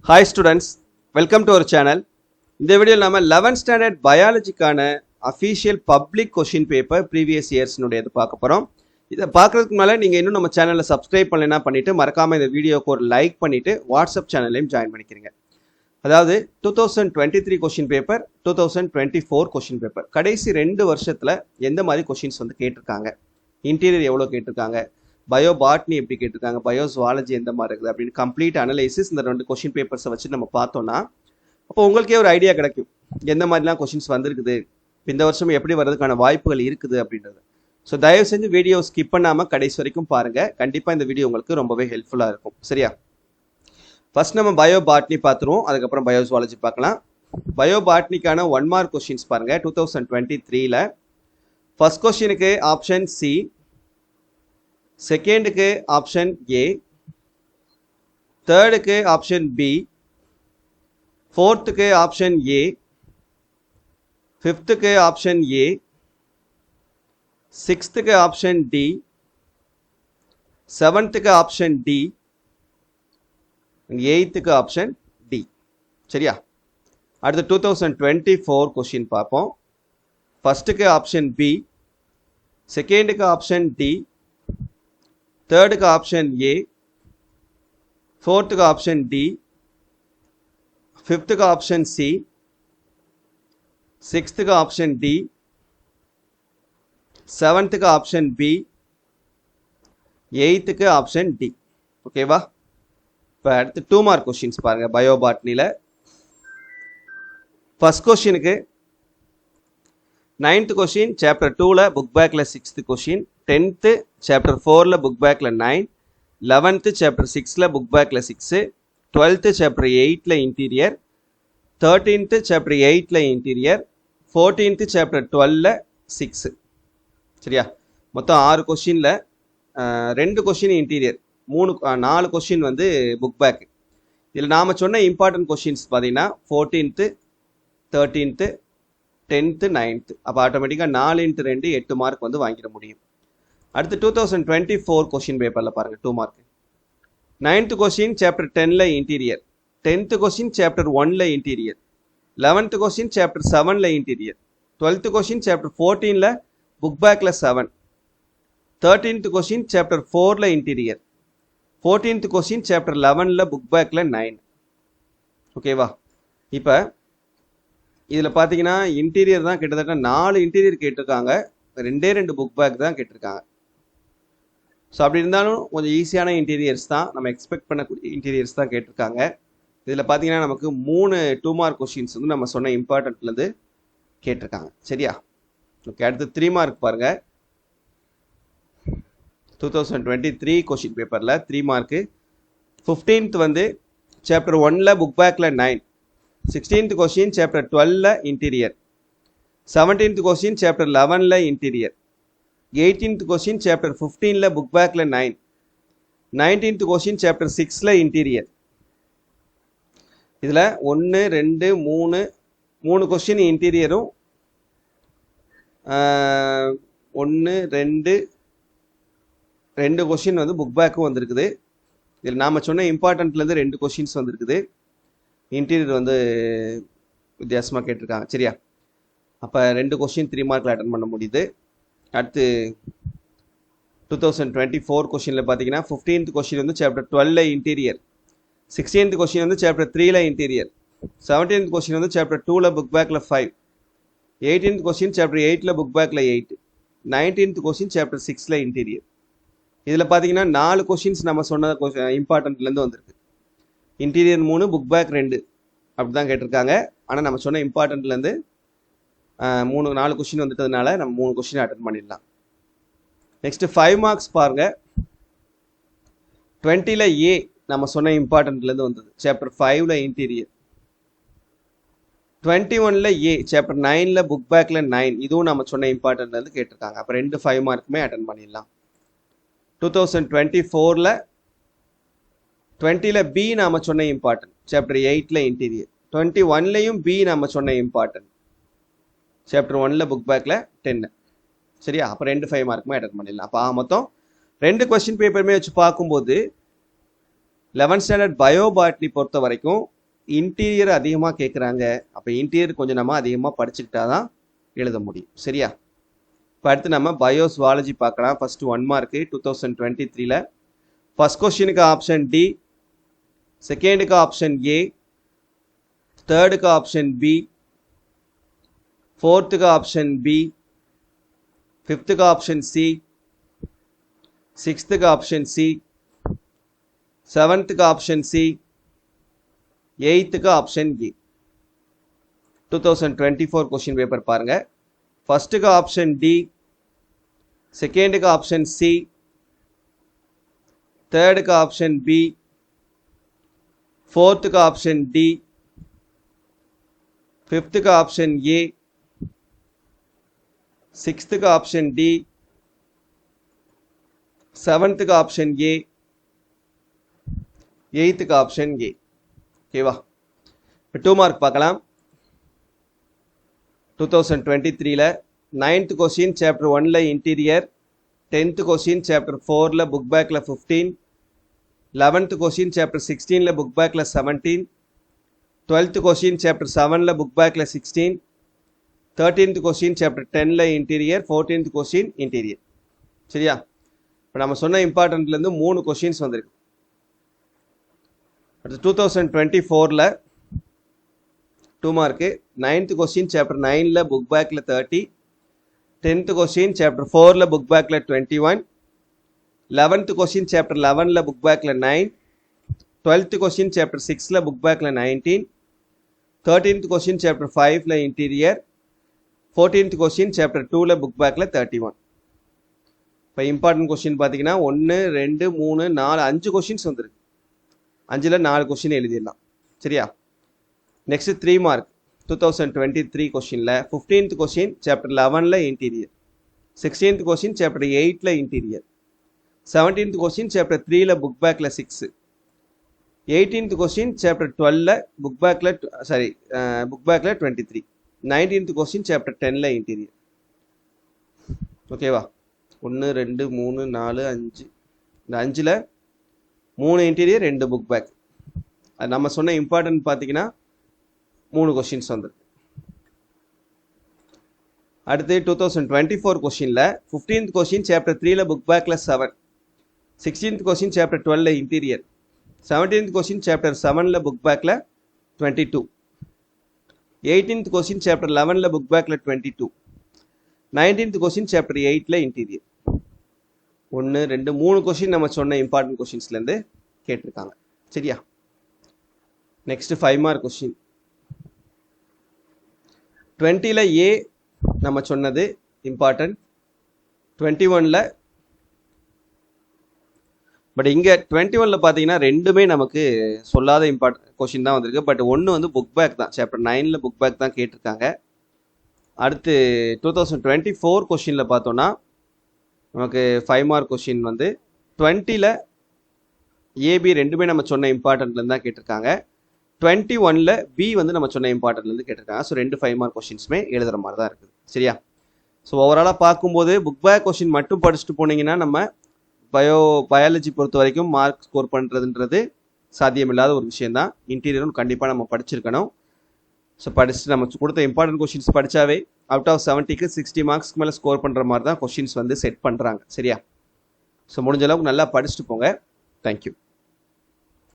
Hi students, welcome to our channel. இந்த வீடியோவில் நம்ம 11th ஸ்டாண்டர்ட் பயாலஜிக்கான official public question paper previous இயர்ஸ்னுடையது பார்க்க போகிறோம். இதை பார்க்குறதுக்கு மேலே நீங்கள் இன்னும் நம்ம சேனலில் சப்ஸ்கிரைப் பண்ணலைன்னா பண்ணிவிட்டு மறக்காமல் இந்த வீடியோக்கு ஒரு லைக் பண்ணிவிட்டு வாட்ஸ்அப் சேனல்லையும் ஜாயின் பண்ணிக்கிறீங்க. அதாவது 2023 கொஷின் பேப்பர், 2024 கொஷின் பேப்பர், கடைசி 2 வருஷத்தில் எந்த மாதிரி கொஷின்ஸ் வந்து கேட்டிருக்காங்க, இன்டீரியர் எவ்வளோ கேட்டிருக்காங்க, பயோ பாட்னி எப்படி கேட்டிருக்காங்க, பயோ ஜுவாலஜி எந்த மாதிரி இருக்குது அப்படின்னு கம்ப்ளீட் அனலைசிஸ் இந்த 2 கொஷின் பேப்பர்ஸை வச்சு நம்ம பார்த்தோம்னா அப்போ உங்களுக்கே ஒரு ஐடியா கிடைக்கும் எந்த மாதிரிலாம் கொஷின்ஸ் வந்திருக்குது, இந்த வருஷம் எப்படி வர்றதுக்கான வாய்ப்புகள் இருக்குது அப்படின்றது. ஸோ தயவு செஞ்சு வீடியோ ஸ்கிப் பண்ணாமல் கடைசி வரைக்கும் பாருங்கள். கண்டிப்பாக இந்த வீடியோ உங்களுக்கு ரொம்பவே ஹெல்ப்ஃபுல்லாக இருக்கும். சரியா? ஃபர்ஸ்ட் நம்ம பயோ பாட்னி பார்த்துருவோம், அதுக்கப்புறம் பயோ ஜுவாலஜி பார்க்கலாம். பயோ பாட்னிக்கான 1 மார்க் கொஷின்ஸ் பாருங்கள். 2023ல் ஃபர்ஸ்ட் கொஷினுக்கு ஆப்ஷன் சி, செகண்டுக்கு ஆப்ஷன் ஏ, தேர்டுக்கு ஆப்ஷன் பி, ஃபோர்த்துக்கு ஆப்ஷன் ஏ, ஃபிஃப்த்துக்கு ஆப்ஷன் ஏ, சிக்ஸ்த்துக்கு ஆப்ஷன் டி, செவன்த்துக்கு ஆப்ஷன் டி, எயித்துக்கு ஆப்ஷன் டி. சரியா? அடுத்து 2024 கொஷின் பார்ப்போம். ஃபர்ஸ்ட்டுக்கு ஆப்ஷன் பி, செகண்டுக்கு ஆப்ஷன் டி, தேர்டுக்கு ஆப்ஷன் ஏ, ஃபோர்த்துக்கு ஆப்ஷன் டி, ஃபிஃப்த்துக்கு ஆப்ஷன் சி, சிக்ஸ்த்துக்கு ஆப்ஷன் டி, செவன்த்துக்கு ஆப்ஷன் பி, எயித்துக்கு ஆப்ஷன் டி. ஓகேவா? இப்போ அடுத்து 2 மார்க் கொஷின்ஸ் பாருங்கள் பயோபாட்னியில். ஃபர்ஸ்ட் கொஷினுக்கு 9th கொஷின் சாப்டர் 2ல் புக் பேக்கில் 6th கொஷின், 10th சாப்டர் 4ல் புக் பேக்கில் 9, 11th சாப்டர் 6ல் புக் பேக்கில் 6, 12th சாப்டர் 8ல் இன்டீரியர், 13th சாப்டர் 8ல் இன்டீரியர், 14th சாப்டர் 12ல் 6. சரியா? மொத்தம் 6 கொஷினில் 2 கொஷின் இன்டீரியர், 4 கொஷின் வந்து புக் பேக். இதில் நாம் சொன்ன இம்பார்ட்டன்ட் கொஷின்ஸ் பார்த்தீங்கன்னா 14th, 13th, 10th, 9th. அப்போ ஆட்டோமேட்டிக்காக 4 × 2 8 மார்க் வந்து வாங்கிட முடியும். அடுத்து 2024 கொஷின் பேப்பரில் பாருங்கள் 2 மார்க். 9th கொஷின் சாப்டர் 10ல் இன்டீரியர், 10th கொஷின் சாப்டர் 1ல் இன்டீரியர், 11th கொஷின் சாப்டர் 7ல் இன்டீரியர், 12th கொஷின் சாப்டர் 14ல் புக் பேக்கில் 7, 13th கொஷின் சாப்டர் 4ல் இன்டீரியர், 14th கொஷின் சாப்டர் 11ல் புக் பேக்கில் 9. ஓகேவா? இப்போ இதில் பார்த்தீங்கன்னா இன்டீரியர் தான் கிட்டத்தட்ட 4 இன்டீரியர் கேட்டிருக்காங்க, 2 புக் பேக் தான் கேட்டிருக்காங்க. ஸோ அப்படி இருந்தாலும் கொஞ்சம் ஈஸியான இன்டீரியர்ஸ் தான், நம்ம எக்ஸ்பெக்ட் பண்ணக்கூடிய இன்டீரியர்ஸ் தான் கேட்டிருக்காங்க. இதில் பார்த்தீங்கன்னா நமக்கு 3 2 மார்க் கொஷின்ஸ் வந்து நம்ம சொன்ன இம்பார்ட்டன்ட்லேருந்து கேட்டிருக்காங்க. சரியா? ஓகே. அடுத்து 3 மார்க் பாருங்கள். 2023 கொஷின் பேப்பரில் 3 மார்க்கு. 15th வந்து சாப்டர் 1ல் புக் பேக்கில் 9, 16th கொஷின் சாப்டர் 12ல் இன்டீரியர், 17th கொஷின் சாப்டர் 11ல் இன்டீரியர், 18th கொஷின் சாப்டர் 15ல் புக் பேக்கில் 9, 19th கொஷின் சாப்டர் 6ல் இன்டீரியர். இதில் 1 2 3 கொஷின் இன்டீரியரும் 1 2 கொஷின் வந்து புக் பேக்கும் வந்திருக்குது. இதில் நாம் சொன்ன இம்பார்ட்டன்ட்லேருந்து 2 கொஷின்ஸ் வந்திருக்குது. இன்டீரியர் வந்து வித்தியாசமாக கேட்டிருக்காங்க. சரியா? அப்போ 2 கொஷின் 3 மார்க்கில் அட்டன் பண்ண முடியுது. அடுத்து 2024 கொஷினில் பார்த்தீங்கன்னா 15th கொஷின் வந்து சாப்டர் 12ல் இன்டீரியர், 16th கொஷின் வந்து சாப்டர் 3ல் இன்டீரியர், 17th கொஷின் வந்து சாப்டர் 2ல் புக் பேக்கில் 5, 18th கொஷின் சாப்டர் 8ல் புக் பேக்கில் 8, 19th கொஷின் சாப்டர் 6ல் இன்டீரியர். இதில் பார்த்தீங்கன்னா 4 கொஷின்ஸ் நம்ம சொன்ன இம்பார்ட்டன்ட்லேருந்து வந்திருக்கு. இன்டீரியர் 3 புக் பேக் 2 அப்படி தான் கேட்டிருக்காங்க. ஆனால் நம்ம சொன்ன இம்பார்ட்டன்ட்லேருந்து 4 கொஷின் வந்துட்டதுனால நம்ம 3 கொஷின் அட்டன் பண்ணிடலாம். நெக்ஸ்ட்டு 5 மார்க்ஸ் பாருங்கள். 20ல் ஏ நம்ம சொன்ன இம்பார்ட்டன்ட்லேருந்து வந்தது, சாப்டர் 5ல் இன்டீரியர். 21ல் ஏ சாப்டர் 9ல் புக் பேக்கில் 9, இதுவும் நம்ம சொன்ன இம்பார்ட்டன்ட்லேருந்து கேட்டிருக்காங்க. அப்போ 2 5 மார்க்குமே அட்டன் பண்ணிடலாம். 2024ல் 20ல் பி நாம சொன்ன இம்பார்ட்டன்ட், சாப்டர் 8ல் இன்டீரியர். 21லையும் பி நாம சொன்ன இம்பார்ட்டன்ட், சாப்டர் 1ல் புக் பேக்கில் 10. சரியா? அப்போ 2 5 மார்க்குமே அட்டன் பண்ணிடலாம். அப்போ மொத்தம் 2 கொஸ்டின் பேப்பருமே வச்சு பார்க்கும்போது 11th ஸ்டாண்டர்ட் பயோபாட்னி பொறுத்த வரைக்கும் இன்டீரியர் அதிகமாக கேட்குறாங்க. அப்போ இன்டீரியர் கொஞ்சம் நம்ம அதிகமாக படிச்சுக்கிட்டா தான் எழுத முடியும். சரியா? இப்போ அடுத்து நம்ம பயோஸ்வாலஜி பார்க்கலாம். ஃபஸ்ட்டு 1 மார்க்கு 2023ல். ஃபஸ்ட் கொஸ்டினுக்கு ஆப்ஷன் டி, செகண்டுக்கு ஆப்ஷன் ஏ, தேர்டுக்கு ஆப்ஷன் பி, ஃபோர்த்துக்கு ஆப்ஷன் பி, ஃபிஃப்த்துக்கு ஆப்ஷன் சி, சிக்ஸ்த்துக்கு ஆப்ஷன் சி, செவன்த்துக்கு ஆப்ஷன் சி, எயித்துக்கு ஆப்ஷன் ஏ. 2024 கொஸ்டின் பேப்பர் பாருங்க. ஃபர்ஸ்ட்டுக்கு ஆப்ஷன் டி, செகண்டுக்கு ஆப்ஷன் சி, தேர்டுக்கு ஆப்ஷன் பி, ஃபோர்த்துக்கு ஆப்ஷன் டி, ஃபிஃப்த்துக்கு ஆப்ஷன் ஏ, சிக்ஸ்த்துக்கு ஆப்ஷன் டி, செவன்த்துக்கு ஆப்ஷன் ஏ, எயித்துக்கு ஆப்ஷன் ஏ. ஓகேவா? இப்போ 2 மார்க் பார்க்கலாம். 2023ல் 9th கொஸ்டின் சாப்டர் 1ல் இன்டீரியர், 10th கொஸ்டின் சாப்டர் 4ல் புக் பேக்கில் 15, 11th கொஸ்டின் சாப்டர் 16ல் புக் பேக்கில் 17, 12th கொஸ்டின் சாப்டர் 7ல் புக் பேக்கில் 16, 13th கொஸ்டின் சாப்டர் 10ல் இன்டீரியர், 14th கொஸ்டின் இன்டீரியர். சரியா? இப்போ நம்ம சொன்ன இம்பார்ட்டன்ட்லேருந்து 3 கொஸ்டின்ஸ் வந்திருக்கு. அடுத்து 2024ல் 2 மார்க்கு 9th கொஸ்டின் சாப்டர் 9ல் புக் பேக்கில் 30, 10th கொஸ்டின் சாப்டர் 4ல் புக் பேக்கில் 21, 11th கொஸ்டின் சாப்டர் 11ல் புக் பேக்கில் 9, 12th கொஸ்டின் சாப்டர் 6ல் புக் பேக்கில் 19, 13th கொஸ்டின் சாப்டர் 5ல் இன்டீரியர், 14th கொஸ்டின் சாப்டர் 2ல் புக் பேக்கில் 31. இப்போ இம்பார்ட்டன்ட் கொஸ்டின் பார்த்தீங்கன்னா 1 2 3 4 5 கொஸ்டின்ஸ் வந்துருக்கு. 5ல் 4 கொஸ்டின் எழுதிடலாம். சரியா? நெக்ஸ்ட் 3 மார்க் 2023 கொஸ்டினில் 15th கொஸ்டின் சாப்டர் 11ல் இன்டீரியர், 16th கொஸ்டின் சாப்டர் 8ல் இன்டீரியர், 17th கொஸ்டின் சாப்டர் 3ல் புக் பேக்கில் 6, 18th கொஸ்டின் சாப்டர் 12ல் புக் பேக்கில் 23, 19th கொஸ்டின் சாப்டர் 10ல் இன்டீரியர். ஓகேவா? 1 2 3 4 5. இந்த 5ல் 3 இன்டீரியர் 2 புக் பேக். அது நம்ம சொன்ன இம்பார்ட்டன்ட் பார்த்தீங்கன்னா 3 கொஸ்டின்ஸ் வந்துருக்கு. அடுத்து 2024 கொஸ்டினில் 15th கொஸ்டின் சாப்டர் 3ல் புக் பேக்கில் 7, 16th கொஸ்டின் சாப்டர் 12ல் இன்டீரியர், 17th கொஸ்டின் சாப்டர் 7ல் புக் பேக்கில் 22, 18th கொஸ்டின் சாப்டர் 11ல் புக் பேக்கில் 22, 19th கொஸ்டின் சாப்டர் 8ல் இன்டீரியர். 1 2 3 கொஸ்டின் நம்ம சொன்ன இம்பார்ட்டன்ட் கொஸ்டின்ஸ்லேருந்து கேட்டிருக்காங்க. சரியா? Next 5 mark question. 20ல் ஏ நம்ம சொன்னது இம்பார்ட்டன்ட், 21ல் பட் இங்கே 21ல் பார்த்தீங்கன்னா ரெண்டுமே நமக்கு சொல்லாத இம்பார்ட்டன்ட் கொஸ்டின் தான் வந்திருக்கு. பட் ஒன்று வந்து புக் பேக் தான், சாப்டர் 9ல் புக் பேக் தான் கேட்டிருக்காங்க. அடுத்து 2024 கொஸ்டினில் பார்த்தோன்னா நமக்கு 5 மார்க் கொஸ்டின் வந்து 20ல் ஏபி ரெண்டுமே நம்ம சொன்ன இம்பார்ட்டன்ட்லேருந்து தான் கேட்டிருக்காங்க. 21ல் பி வந்து நம்ம சொன்ன இம்பார்ட்டன்ட்லேருந்து கேட்டிருக்காங்க. ஸோ 2 5 மார்க் கொஸ்டின்ஸுமே எழுதுகிற மாதிரி தான் இருக்குது. சரியா? ஸோ ஓவராலாக பார்க்கும்போது புக் பேக் கொஸ்டின் மட்டும் படிச்சுட்டு போனீங்கன்னா நம்ம பயாலஜி பொறுத்த வரைக்கும் மார்க் ஸ்கோர் பண்ணுறதுன்றது சாத்தியமில்லாத ஒரு விஷயந்தான். இன்டீரியரும் கண்டிப்பாக நம்ம படிச்சிருக்கணும். ஸோ படிச்சுட்டு நம்ம கொடுத்த இம்பார்ட்டன்ட் கொஸ்டின்ஸ் படித்தாவே அவுட் ஆஃப் 70க்கு 60 மார்க்ஸ்க்கு மேலே ஸ்கோர் பண்ணுற மாதிரி தான் கொஸ்டின்ஸ் வந்து செட் பண்ணுறாங்க. சரியா? ஸோ முடிஞ்ச அளவுக்கு நல்லா படிச்சுட்டு போங்க. தேங்க்யூ.